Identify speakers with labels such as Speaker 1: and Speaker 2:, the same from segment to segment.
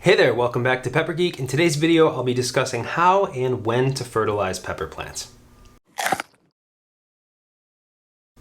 Speaker 1: Hey there, welcome back to Pepper Geek. In today's video, I'll be discussing how and when to fertilize pepper plants.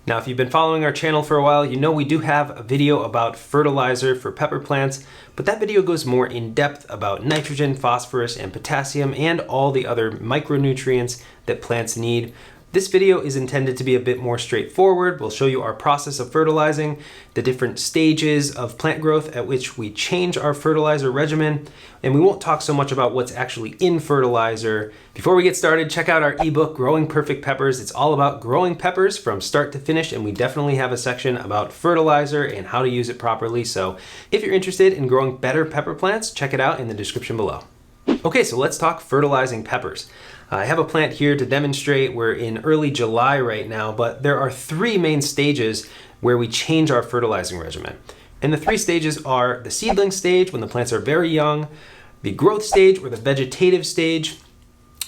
Speaker 1: Now, if you've been following our channel for a while, you know we do have a video about fertilizer for pepper plants, but that video goes more in depth about nitrogen, phosphorus, and potassium, and all the other micronutrients that plants need. This video is intended to be a bit more straightforward. We'll show you our process of fertilizing, the different stages of plant growth at which we change our fertilizer regimen, and we won't talk so much about what's actually in fertilizer. Before we get started, check out our ebook, Growing Perfect Peppers. It's all about growing peppers from start to finish, and we definitely have a section about fertilizer and how to use it properly. So if you're interested in growing better pepper plants, check it out in the description below. Okay, so let's talk fertilizing peppers. I have a plant here to demonstrate. We're in early July right now, but there are three main stages where we change our fertilizing regimen. And the three stages are the seedling stage, when the plants are very young, the growth stage or the vegetative stage,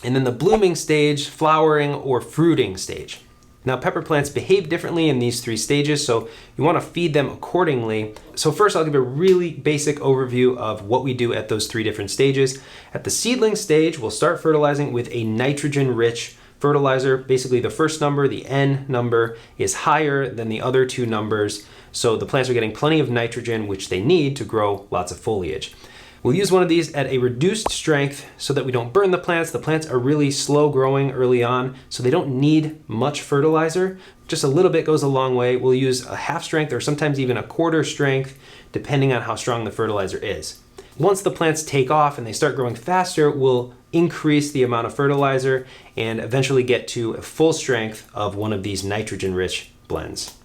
Speaker 1: and then the blooming stage, flowering, or fruiting stage. Now, pepper plants behave differently in these three stages, so you want to feed them accordingly. So first, I'll give a really basic overview of what we do at those three different stages. At the seedling stage, we'll start fertilizing with a nitrogen-rich fertilizer. Basically, the first number, the N number, is higher than the other two numbers, so the plants are getting plenty of nitrogen, which they need to grow lots of foliage. We'll use one of these at a reduced strength so that we don't burn the plants. The plants are really slow growing early on, so they don't need much fertilizer. Just a little bit goes a long way. We'll use a half strength or sometimes even a quarter strength, depending on how strong the fertilizer is. Once the plants take off and they start growing faster, we'll increase the amount of fertilizer and eventually get to a full strength of one of these nitrogen-rich blends.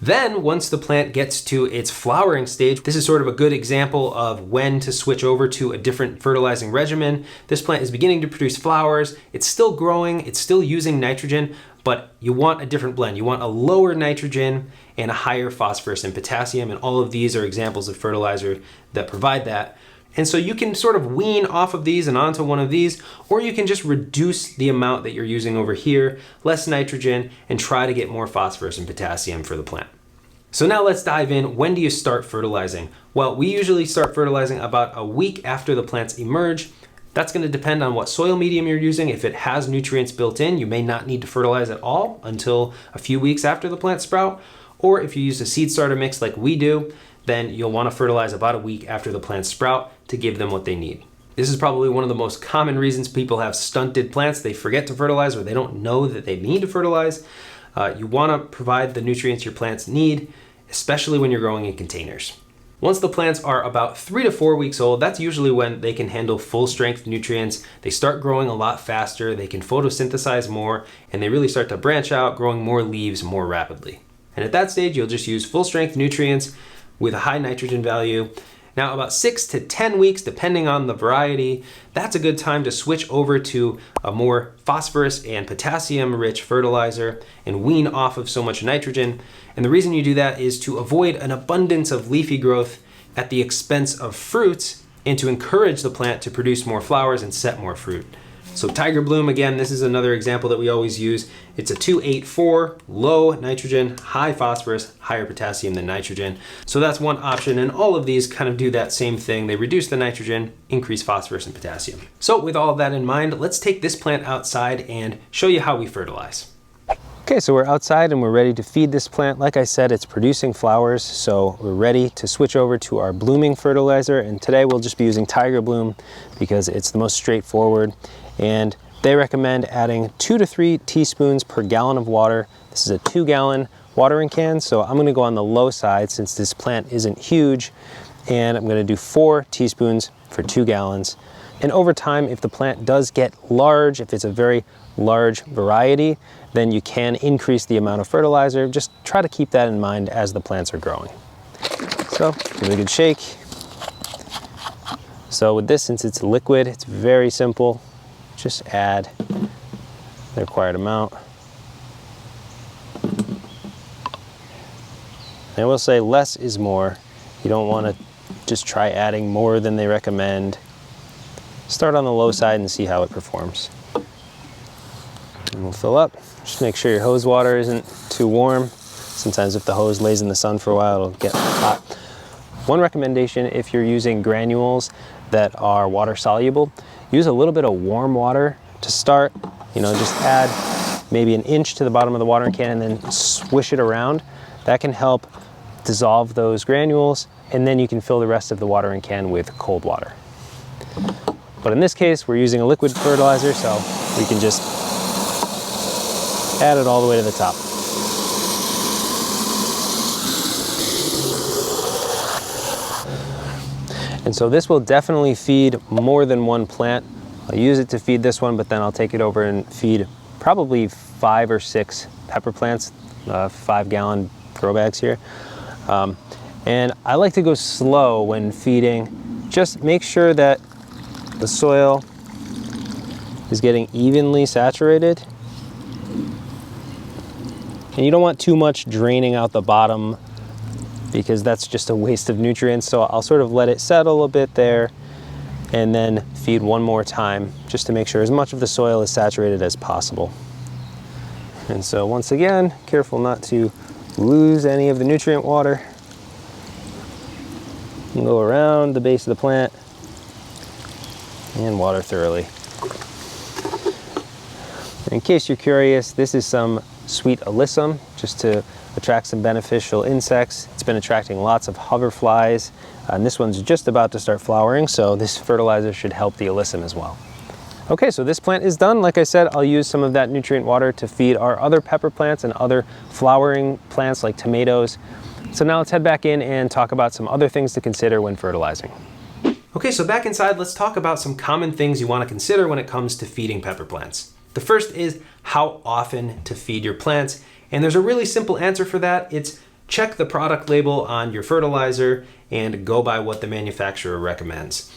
Speaker 1: Then, once the plant gets to its flowering stage, this is sort of a good example of when to switch over to a different fertilizing regimen. This plant is beginning to produce flowers. It's still growing, it's still using nitrogen, but you want a different blend. You want a lower nitrogen and a higher phosphorus and potassium, and all of these are examples of fertilizer that provide that. And so you can sort of wean off of these and onto one of these, or you can just reduce the amount that you're using over here, less nitrogen, and try to get more phosphorus and potassium for the plant. So now let's dive in. When do you start fertilizing? Well, we usually start fertilizing about a week after the plants emerge. That's going to depend on what soil medium you're using. If it has nutrients built in, you may not need to fertilize at all until a few weeks after the plants sprout. Or if you use a seed starter mix like we do, then you'll want to fertilize about a week after the plants sprout to give them what they need. This is probably one of the most common reasons people have stunted plants. They forget to fertilize or they don't know that they need to fertilize. You want to provide the nutrients your plants need, especially when you're growing in containers. Once the plants are about 3 to 4 weeks old, that's usually when they can handle full strength nutrients. They start growing a lot faster, they can photosynthesize more, and they really start to branch out, growing more leaves more rapidly. And at that stage, you'll just use full strength nutrients with a high nitrogen value. Now, about 6 to 10 weeks, depending on the variety, that's a good time to switch over to a more phosphorus and potassium-rich fertilizer and wean off of so much nitrogen. And the reason you do that is to avoid an abundance of leafy growth at the expense of fruits and to encourage the plant to produce more flowers and set more fruit. So Tiger Bloom, again, this is another example that we always use. It's a 2-8-4, low nitrogen, high phosphorus, higher potassium than nitrogen. So that's one option, and all of these kind of do that same thing. They reduce the nitrogen, increase phosphorus and potassium. So with all of that in mind, let's take this plant outside and show you how we fertilize. Okay, so we're outside and we're ready to feed this plant. Like I said, it's producing flowers, so we're ready to switch over to our blooming fertilizer. And today we'll just be using Tiger Bloom because it's the most straightforward. And they recommend adding 2 to 3 teaspoons per gallon of water. This is a 2-gallon watering can, so I'm gonna go on the low side since this plant isn't huge, and I'm gonna do 4 teaspoons for 2 gallons. And over time, if the plant does get large, if it's a very large variety, then you can increase the amount of fertilizer. Just try to keep that in mind as the plants are growing. So give it a good shake. So with this, since it's liquid, it's very simple. Just add the required amount. And I will say less is more. You don't want to just try adding more than they recommend. Start on the low side and see how it performs. And we'll fill up. Just make sure your hose water isn't too warm. Sometimes if the hose lays in the sun for a while, it'll get hot. One recommendation if you're using granules,
Speaker 2: that are water soluble, use a little bit of warm water to start. You know, just add maybe an inch to the bottom of the watering can and then swish it around. That can help dissolve those granules, and then you can fill the rest of the watering can with cold water. But in this case, we're using a liquid fertilizer, so we can just add it all the way to the top. And so this will definitely feed more than one plant. I'll use it to feed this one, but then I'll take it over and feed probably 5 or 6 pepper plants, 5-gallon grow bags here. And I like to go slow when feeding. Just make sure that the soil is getting evenly saturated. And you don't want too much draining out the bottom, because that's just a waste of nutrients. So I'll sort of let it settle a bit there and then feed one more time just to make sure as much of the soil is saturated as possible. And so once again, careful not to lose any of the nutrient water. And go around the base of the plant and water thoroughly. In case you're curious, this is some sweet alyssum, just to attract some beneficial insects. It's been attracting lots of hoverflies, and this one's just about to start flowering, so this fertilizer should help the alyssum as well. Okay, so this plant is done. Like I said, I'll use some of that nutrient water to feed our other pepper plants and other flowering plants like tomatoes. So now let's head back in and talk about some other things to consider when fertilizing.
Speaker 1: Okay, so back inside, let's talk about some common things you want to consider when it comes to feeding pepper plants. The first is how often to feed your plants. And there's a really simple answer for that. It's check the product label on your fertilizer and go by what the manufacturer recommends.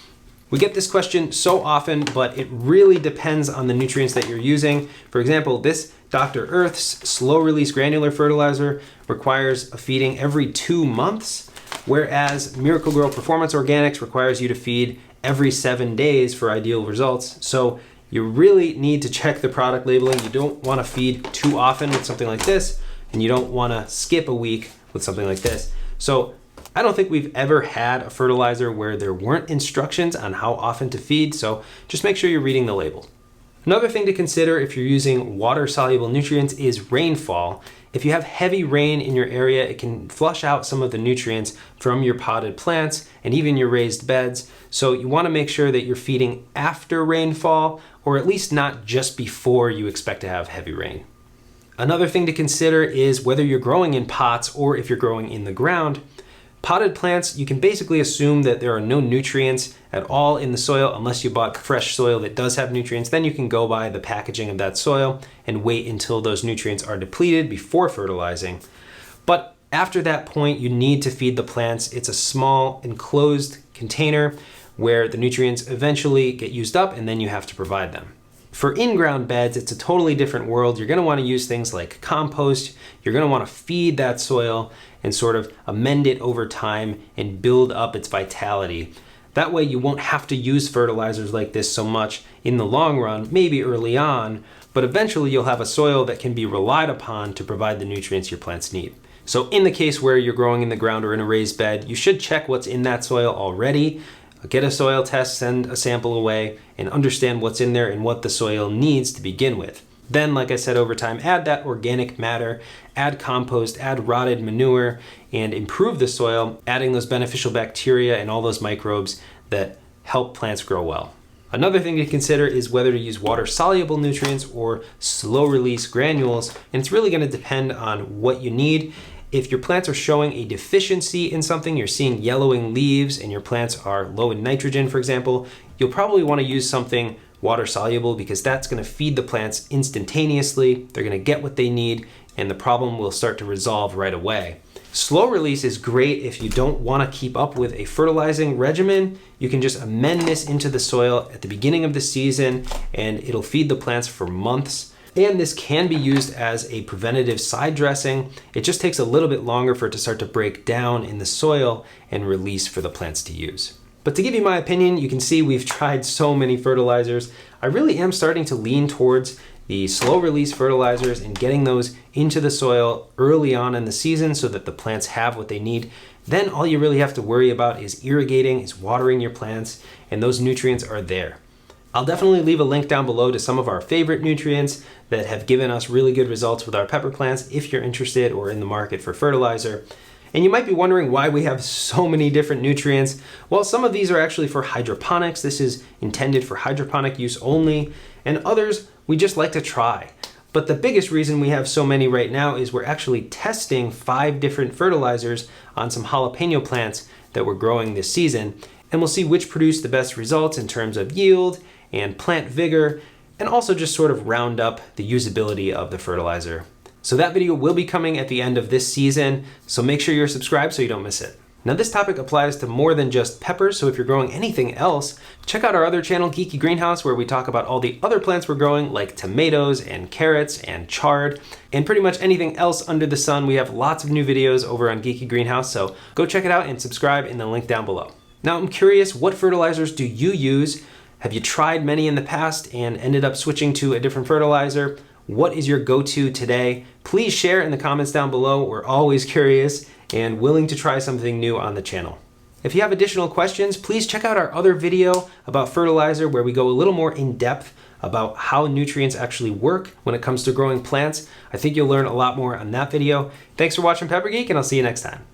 Speaker 1: We get this question so often, but it really depends on the nutrients that you're using. For example, this Dr. Earth's slow release granular fertilizer requires a feeding every 2 months, whereas Miracle-Gro Performance Organics requires you to feed every 7 days for ideal results. So you really need to check the product labeling. You don't want to feed too often with something like this, and you don't want to skip a week with something like this. So I don't think we've ever had a fertilizer where there weren't instructions on how often to feed, so just make sure you're reading the label. Another thing to consider if you're using water-soluble nutrients is rainfall. If you have heavy rain in your area, it can flush out some of the nutrients from your potted plants and even your raised beds. So you want to make sure that you're feeding after rainfall, or at least not just before you expect to have heavy rain. Another thing to consider is whether you're growing in pots or if you're growing in the ground. Potted plants, you can basically assume that there are no nutrients at all in the soil unless you bought fresh soil that does have nutrients. Then you can go by the packaging of that soil and wait until those nutrients are depleted before fertilizing. But after that point, you need to feed the plants. It's a small enclosed container where the nutrients eventually get used up and then you have to provide them. For in-ground beds, it's a totally different world. You're gonna wanna use things like compost. You're gonna wanna feed that soil and sort of amend it over time and build up its vitality. That way you won't have to use fertilizers like this so much in the long run, maybe early on, but eventually you'll have a soil that can be relied upon to provide the nutrients your plants need. So in the case where you're growing in the ground or in a raised bed, you should check what's in that soil already. Get a soil test, send a sample away, and understand what's in there and what the soil needs to begin with. Then, like I said, over time, add that organic matter, add compost, add rotted manure, and improve the soil, adding those beneficial bacteria and all those microbes that help plants grow well. Another thing to consider is whether to use water-soluble nutrients or slow-release granules, and it's really going to depend on what you need. If your plants are showing a deficiency in something, you're seeing yellowing leaves and your plants are low in nitrogen, for example, you'll probably want to use something water soluble because that's going to feed the plants instantaneously. They're going to get what they need and the problem will start to resolve right away. Slow release is great if you don't want to keep up with a fertilizing regimen. You can just amend this into the soil at the beginning of the season and it'll feed the plants for months. And this can be used as a preventative side dressing. It just takes a little bit longer for it to start to break down in the soil and release for the plants to use. But to give you my opinion, you can see we've tried so many fertilizers. I really am starting to lean towards the slow release fertilizers and getting those into the soil early on in the season so that the plants have what they need Then all you really have to worry about is irrigating, is watering your plants, and those nutrients are there. I'll definitely leave a link down below to some of our favorite nutrients that have given us really good results with our pepper plants if you're interested or in the market for fertilizer. And you might be wondering why we have so many different nutrients. Well, some of these are actually for hydroponics. This is intended for hydroponic use only, and others we just like to try. But the biggest reason we have so many right now is we're actually testing 5 different fertilizers on some jalapeno plants that we're growing this season, and we'll see which produce the best results in terms of yield and plant vigor, and also just sort of round up the usability of the fertilizer. So that video will be coming at the end of this season, so make sure you're subscribed so you don't miss it. Now this topic applies to more than just peppers, so if you're growing anything else, check out our other channel, Geeky Greenhouse, where we talk about all the other plants we're growing, like tomatoes and carrots and chard, and pretty much anything else under the sun. We have lots of new videos over on Geeky Greenhouse, so go check it out and subscribe in the link down below. Now I'm curious, what fertilizers do you use? Have you tried many in the past and ended up switching to a different fertilizer? What is your go-to today? Please share in the comments down below. We're always curious and willing to try something new on the channel. If you have additional questions, please check out our other video about fertilizer where we go a little more in depth about how nutrients actually work when it comes to growing plants. I think you'll learn a lot more on that video. Thanks for watching Pepper Geek, and I'll see you next time.